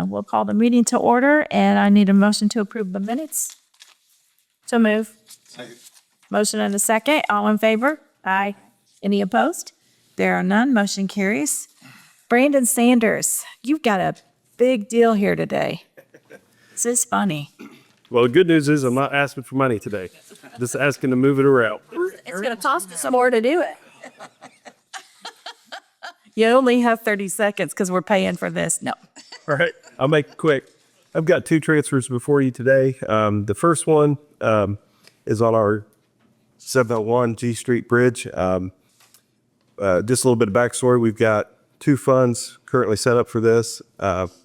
We'll call the meeting to order, and I need a motion to approve the minutes. So move. Second. Motion and a second. All in favor? Aye. Any opposed? There are none. Motion carries. Brandon Sanders, you've got a big deal here today. This is funny. Well, the good news is I'm not asking for money today. Just asking to move it around. It's going to cost us some more to do it. You only have 30 seconds because we're paying for this. No. All right, I'll make it quick. I've got two transfers before you today. The first one is on our 701 G Street Bridge. Just a little bit of backstory. We've got two funds currently set up for this.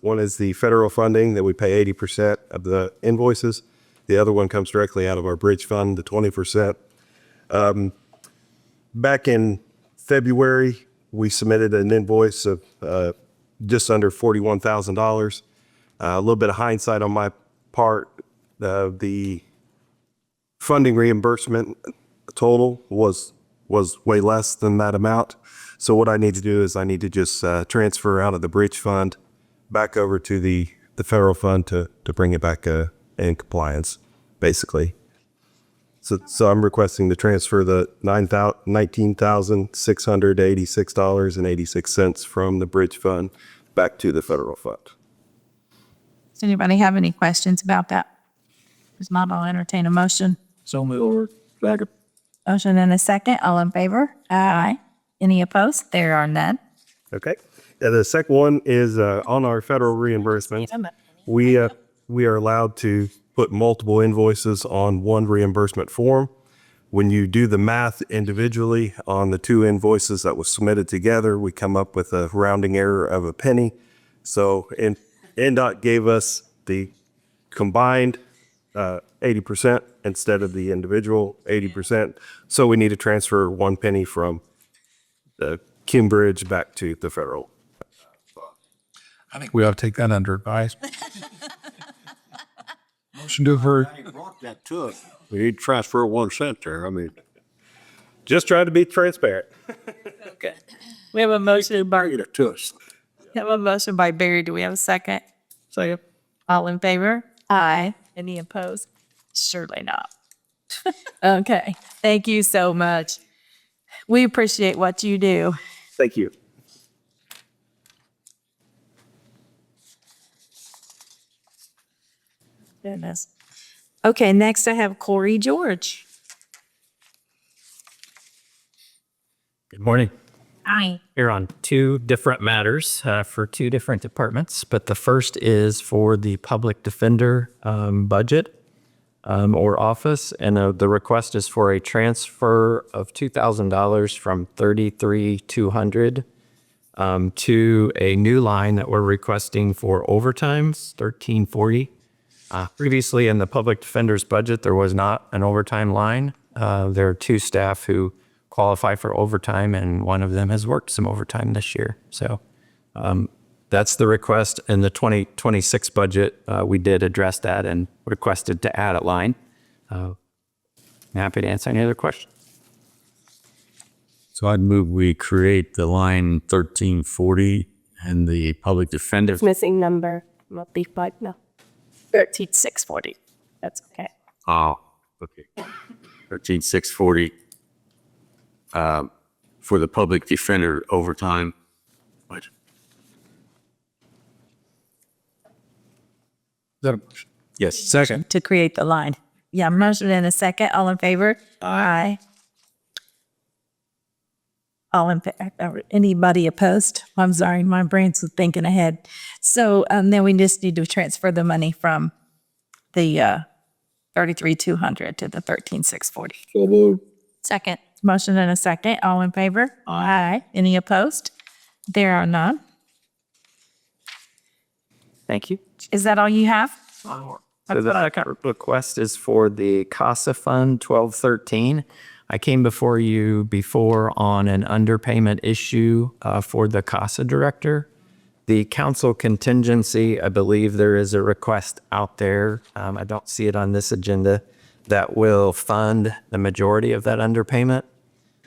One is the federal funding that we pay 80% of the invoices. The other one comes directly out of our bridge fund, the 20%. Back in February, we submitted an invoice of just under $41,000. A little bit of hindsight on my part, the funding reimbursement total was way less than that amount. So what I need to do is I need to just transfer out of the bridge fund back over to the federal fund to bring it back in compliance, basically. So I'm requesting to transfer the $19,686.86 from the bridge fund back to the federal fund. Does anybody have any questions about that? If not, I'll entertain a motion. So move. Second. Motion and a second. All in favor? Aye. Any opposed? There are none. Okay. The second one is on our federal reimbursement. We are allowed to put multiple invoices on one reimbursement form. When you do the math individually on the two invoices that was submitted together, we come up with a rounding error of a penny. So NDOT gave us the combined 80% instead of the individual 80%. So we need to transfer 1 penny from the Kim Bridge back to the federal. I think we ought to take that under advisement. Motion to approve. He brought that to us. We need to transfer 1 cent there. I mean, Just trying to be transparent. Okay. We have a motion by bring it to us. Barry. Do we have a second? Second. All in favor? Aye. Any opposed? Surely not. Okay. Thank you so much. We appreciate what you do. Thank you. Goodness. Okay, next I have Corey George. Good morning. Aye. Here on two different matters for two different departments, but the first is for the public defender budget or office, and the request is for a transfer of $2,000 from $33,200 to a new line that we're requesting for overtime, $1,340. Previously in the public defender's budget, there was not an overtime line. There are two staff who qualify for overtime, and one of them has worked some overtime this year. So that's the request. In the 2026 budget, we did address that and requested to add a line. I'm happy to answer any other questions. So I'd move we create the line 1340 and the public defender. Missing number, not the 5 now. 13640. That's okay. Oh, okay. 13640 for the public defender overtime. What? Is that a motion? Yes. Second. To create the line. Yeah, motion in a second. All in favor? Aye. All in anybody opposed? I'm sorry, my brain's thinking ahead. So then we just need to transfer the money from the 33,200 to the 13,640. So move. Second. Motion and a second. All in favor? Aye. Any opposed? There are none. Thank you. Is that all you have? So the second request is for the CASA Fund 1213. I came before you before on an underpayment issue for the CASA director. The council contingency, I believe there is a request out there. I don't see it on this agenda that will fund the majority of that underpayment.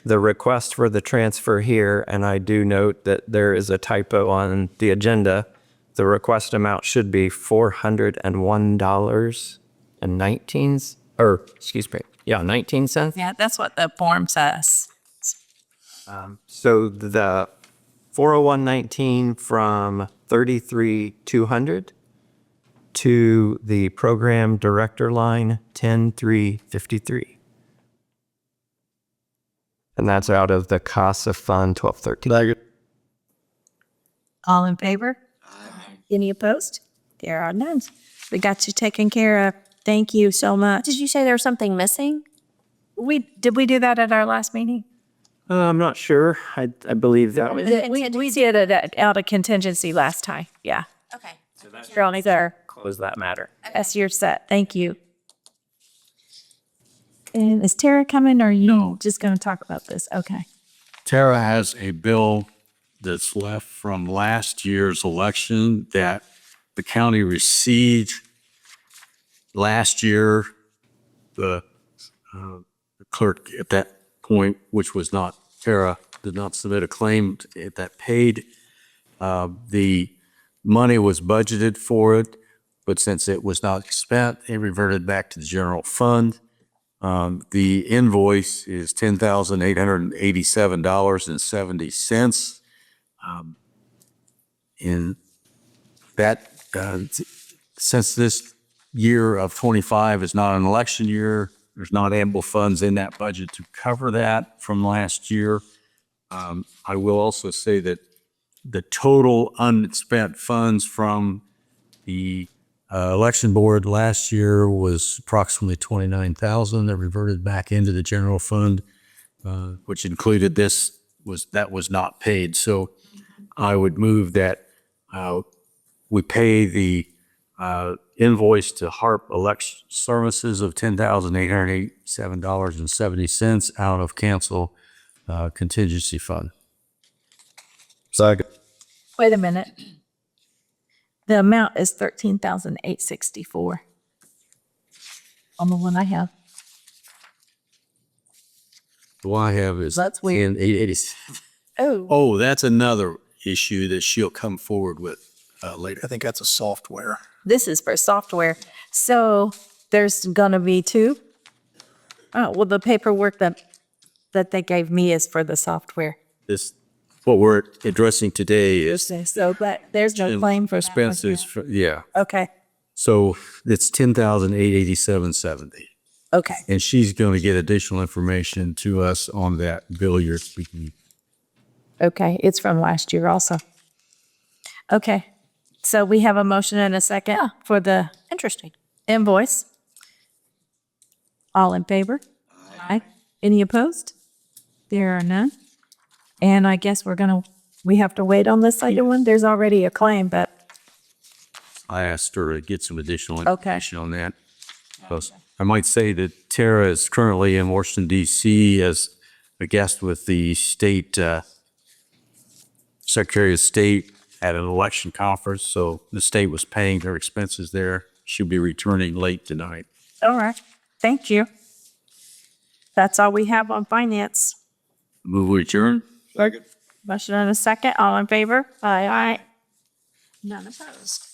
The request for the transfer here, and I do note that there is a typo on the agenda. The request amount should be $401.19, or excuse me, yeah, 19 cents. Yeah, that's what the form says. So the 401.19 from 33,200 to the program director line 10,353. And that's out of the CASA Fund 1213. All in favor? Any opposed? There are none. We got you taken care of. Thank you so much. Did you say there was something missing? Did we do that at our last meeting? I'm not sure. I believe that was We did it out of contingency last time. Yeah. Okay. You're only there. close that matter. That's your set. Thank you. And is Tara coming or are you just going to talk about this? Okay. Tara has a bill that's left from last year's election that the county received last year. The clerk at that point, which was not Tara, did not submit a claim that paid. The money was budgeted for it, but since it was not spent, it reverted back to the general fund. The invoice is $10,887.70. In that, since this year of 25 is not an election year, there's not ample funds in that budget to cover that from last year. I will also say that the total unspent funds from the election board last year was approximately 29,000 that reverted back into the general fund, which included that was not paid. So I would move that we pay the invoice to HARP Election Services of $10,887.70 out of council contingency fund. Second. Wait a minute. The amount is $13,864 on the one I have. The one I have is That's weird. 887. Oh. Oh, that's another issue that she'll come forward with later. I think that's a software. This is for software. So there's going to be two. Oh, well, the paperwork that they gave me is for the software. What we're addressing today is So, but there's no claim for that one expenses. yet. Yeah. Okay. So it's $10,887.70. Okay. And she's going to get additional information to us on that bill you're speaking. Okay. It's from last year also. Okay. So we have a motion and a second for the Interesting. invoice. All in favor? Aye. Any opposed? There are none. And I guess we have to wait on this second one. There's already a claim, but I asked her to get some additional Okay. information on that. Because I might say that Tara is currently in Washington, D.C. as a guest with the state Secretary of State at an election conference. So the state was paying their expenses there. She'll be returning late tonight. all right. Thank you. That's all we have on finance. Move adjourn. Motion and a second. All in favor? Aye. None opposed.